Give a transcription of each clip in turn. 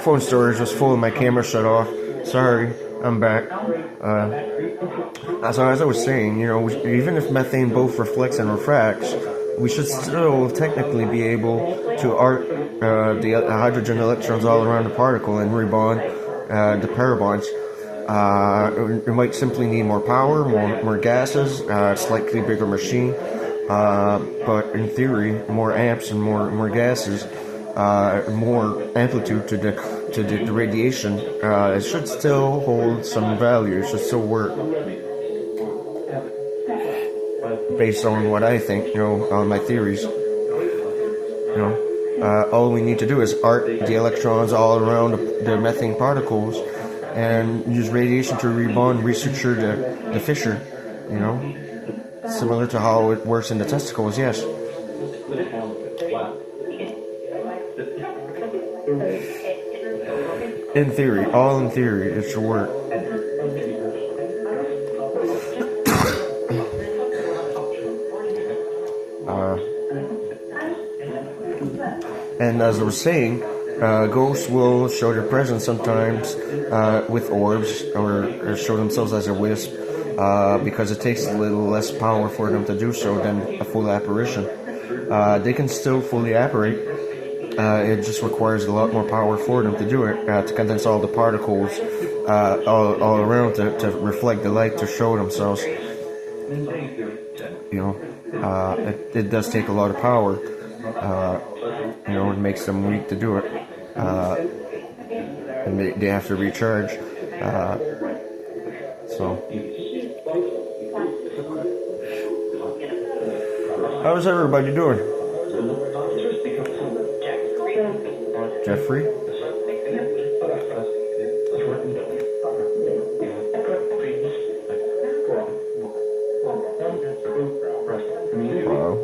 phone storage was full and my camera shut off. Sorry, I'm back. So as I was saying, even if methane both reflects and refracts, we should still technically be able to arc the hydrogen electrons all around the particle and rebond the parabonds. It might simply need more power, more gases, slightly bigger machine, but in theory, more amps and more gases, more amplitude to the radiation. It should still hold some value. It should still work, based on what I think, on my theories. All we need to do is arc the electrons all around the methane particles and use radiation to rebond, restructure the fissure, similar to how it works in the testicles, yes. In theory, all in theory, it should work. And as I was saying, ghosts will show their presence sometimes with orbs or show themselves as a wisp because it takes a little less power for them to do so than a full apparition. They can still fully apparate. It just requires a lot more power for them to do it, to condense all the particles all around to reflect the light to show themselves. It does take a lot of power. It makes them weak to do it. And they have to recharge. How's everybody doing? Jeffrey? Wow.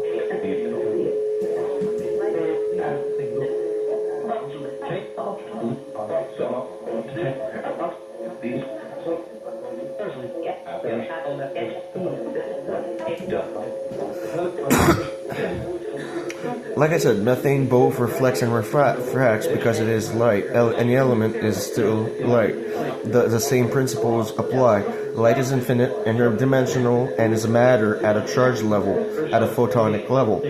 Like I said, methane both reflects and refracts because it is light. Any element is still light. The same principles apply. Light is infinite, interdimensional, and is a matter at a charge level, at a photonic level,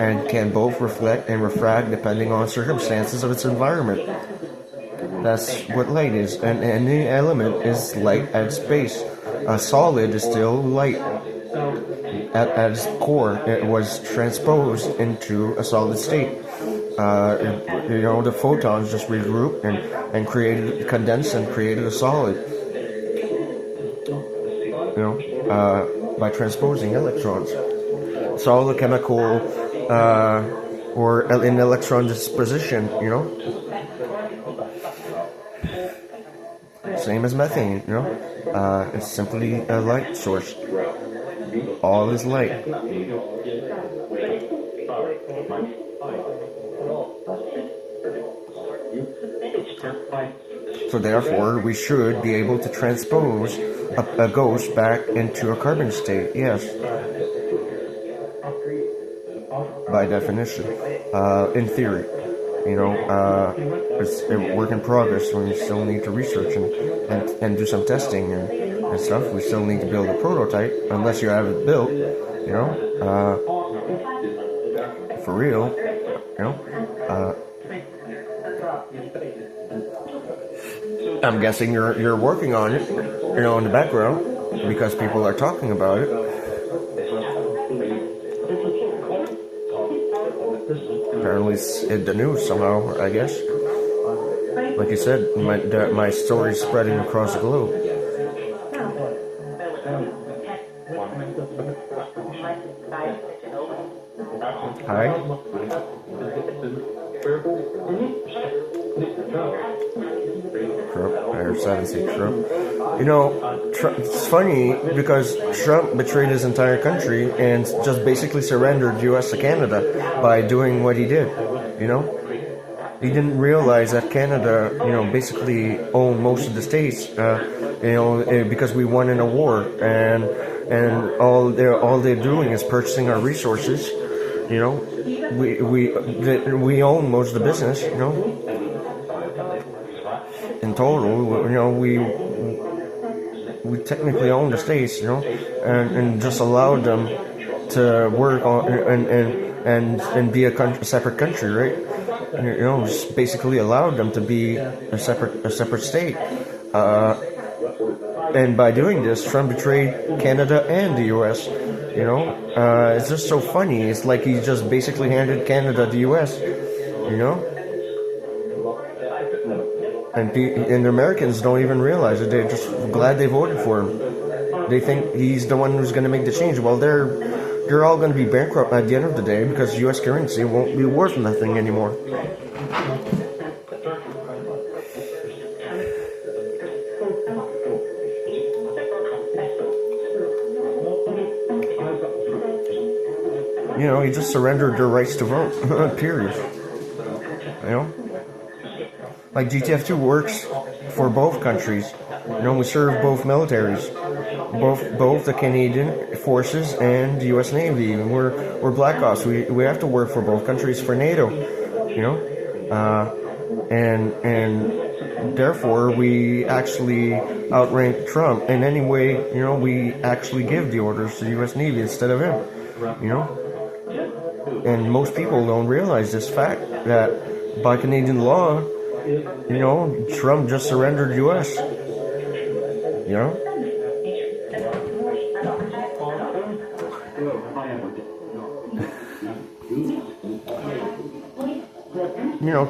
and can both reflect and refract depending on circumstances of its environment. That's what light is, and any element is light at its base. A solid is still light. At its core, it was transposed into a solid state. The photons just regrouped and condensed and created a solid. By transposing electrons. It's all a chemical or an electron disposition. Same as methane. It's simply a light source. All is light. So therefore, we should be able to transpose a ghost back into a carbon state, yes. By definition. In theory. It's a work in progress. We still need to research and do some testing and stuff. We still need to build a prototype, unless you have it built, for real, I'm guessing you're working on it, in the background, because people are talking about it. Apparently it's in the news somehow, I guess. Like you said, my story's spreading across the globe. Hi. Trump, I heard 7C Trump. It's funny because Trump betrayed his entire country and just basically surrendered U.S. to Canada by doing what he did. He didn't realize that Canada, basically owned most of the states, because we won in a war, and all they're doing is purchasing our resources. We own most of the business. in total. We technically own the states, and just allowed them to work on and be a separate country, right? Just basically allowed them to be a separate state. And by doing this, Trump betrayed Canada and the U.S. It's just so funny. It's like he just basically handed Canada the U.S. And the Americans don't even realize it. They're just glad they voted for him. They think he's the one who's going to make the change. Well, they're all going to be bankrupt at the end of the day because U.S. currency won't be worth nothing anymore. He just surrendered their rights to vote. Period. Like GTF2 works for both countries. We serve both militaries, both the Canadian forces and the U.S. Navy. We're Black Ops. We have to work for both countries for NATO. And therefore we actually outrank Trump in any way. We actually give the orders to the U.S. Navy instead of him. And most people don't realize this fact that by Canadian law, Trump just surrendered U.S.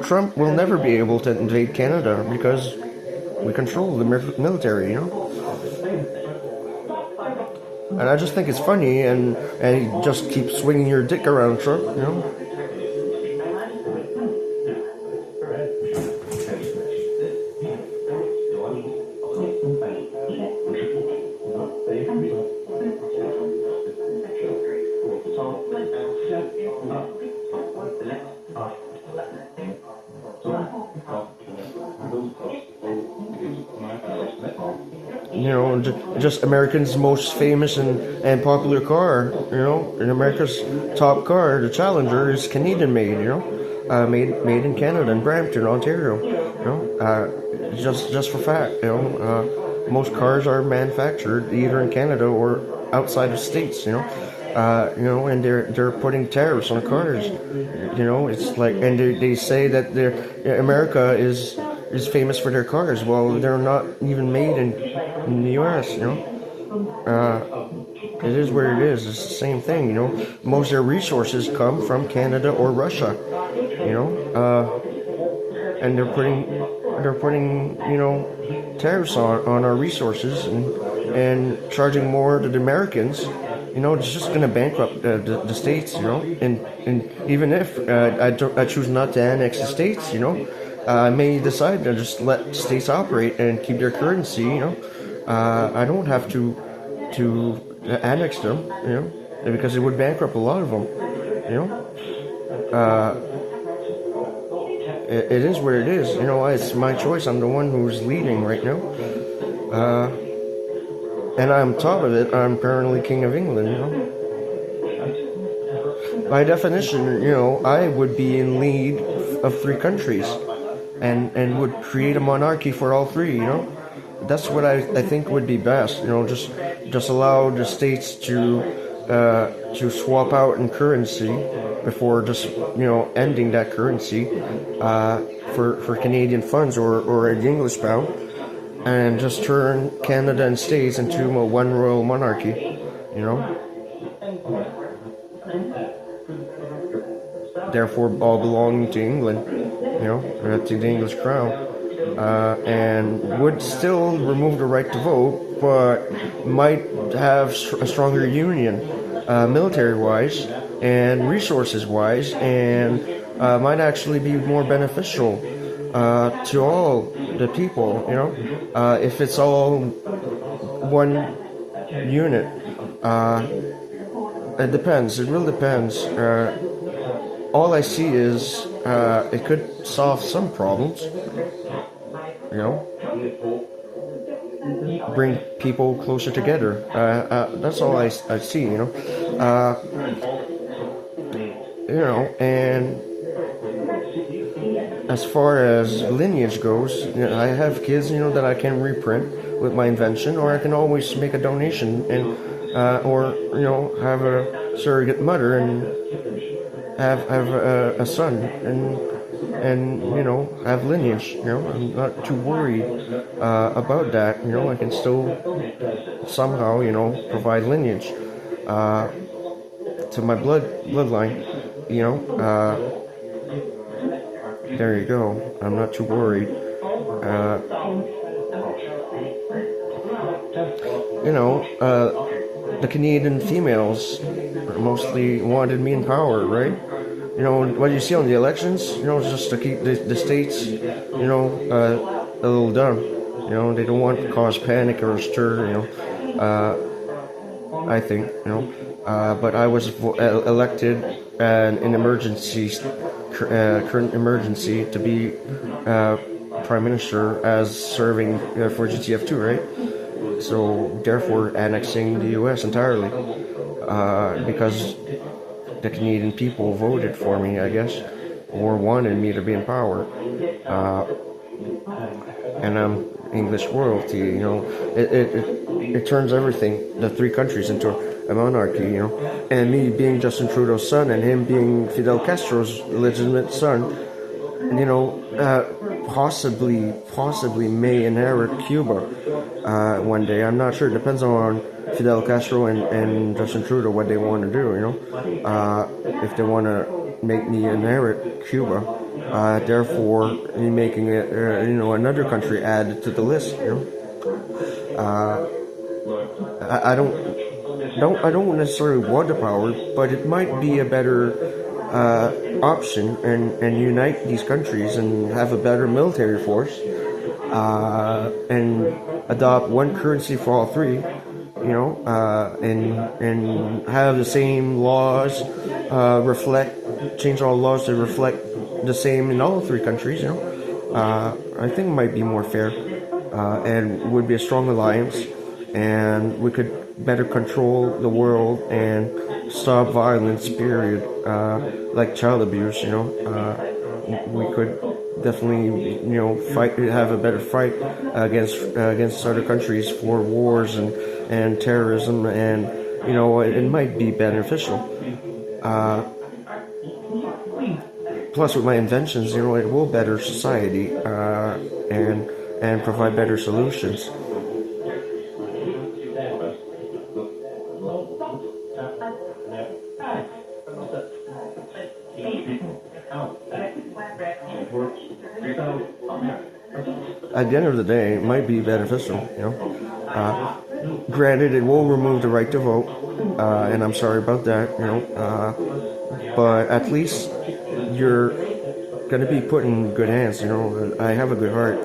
Trump will never be able to invade Canada because we control the military, And I just think it's funny, and you just keep swinging your dick around, Trump, just Americans' most famous and popular car, and America's top car, the Challenger, is Canadian made, made in Canada, in Brampton, Ontario, just for fact, most cars are manufactured either in Canada or outside of states, and they're putting tariffs on cars, it's like, and they say that America is famous for their cars. Well, they're not even made in the U.S. It is what it is. It's the same thing. Most of their resources come from Canada or Russia. And they're putting tariffs on our resources and charging more to the Americans. It's just going to bankrupt the states. And even if I choose not to annex the states, I may decide to just let states operate and keep their currency. I don't have to annex them, because it would bankrupt a lot of them. It is what it is. It's my choice. I'm the one who's leading right now. And on top of it, I'm apparently King of England. By definition, I would be in lead of three countries. And would create a monarchy for all three, That's what I think would be best, just allow the states to swap out in currency before just, ending that currency for Canadian funds or the English pound, and just turn Canada and states into a one royal monarchy, Therefore all belonging to England. To the English crown, and would still remove the right to vote, but might have a stronger union, military-wise and resources-wise, and might actually be more beneficial to all the people, if it's all one unit. It depends. It really depends. All I see is it could solve some problems, bring people closer together. That's all I see, and as far as lineage goes, I have kids, that I can reprint with my invention, or I can always make a donation and, or have a surrogate mother and have a son and have lineage. I'm not too worried about that. I can still somehow provide lineage to my bloodline. There you go. I'm not too worried. The Canadian females mostly wanted me in power, right? What you see on the elections, just to keep the states, a little dumb. They don't want to cause panic or stir, I think, but I was elected in emergency, current emergency, to be prime minister as serving for GTF2, right? So therefore annexing the US entirely, because the Canadian people voted for me, I guess, or wanted me to be in power. And I'm English royalty, it turns everything, the three countries, into a monarchy, and me being Justin Trudeau's son and him being Fidel Castro's legitimate son, possibly may inherit Cuba one day. I'm not sure. It depends on Fidel Castro and Justin Trudeau what they want to do. If they want to make me inherit Cuba, therefore me making it, another country added to the list. I don't necessarily want the power, but it might be a better option and unite these countries and have a better military force, and adopt one currency for all three, and have the same laws, change all laws to reflect the same in all three countries. I think it might be more fair, and would be a strong alliance, and we could better control the world and stop violence, period, like child abuse. We could definitely fight, have a better fight against other countries for wars and terrorism, and it might be beneficial. Plus, with my inventions, it will better society, and provide better solutions. At the end of the day, it might be beneficial. Granted, it will remove the right to vote, and I'm sorry about that. But at least you're gonna be put in good hands. I have a good heart.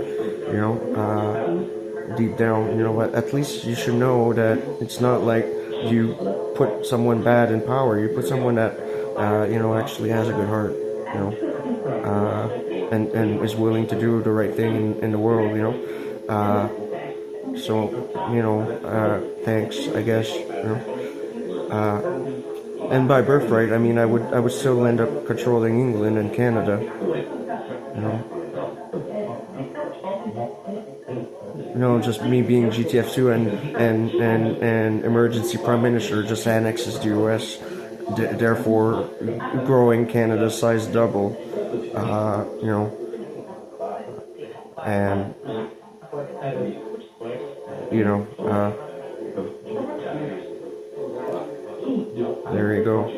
Deep down, at least you should know that it's not like you put someone bad in power. You put someone that actually has a good heart. And is willing to do the right thing in the world. So thanks, I guess. And by birthright, I mean I would still end up controlling England and Canada. Just me being GTF2 and emergency prime minister just annexes the US, therefore growing Canada's size double. And there you go.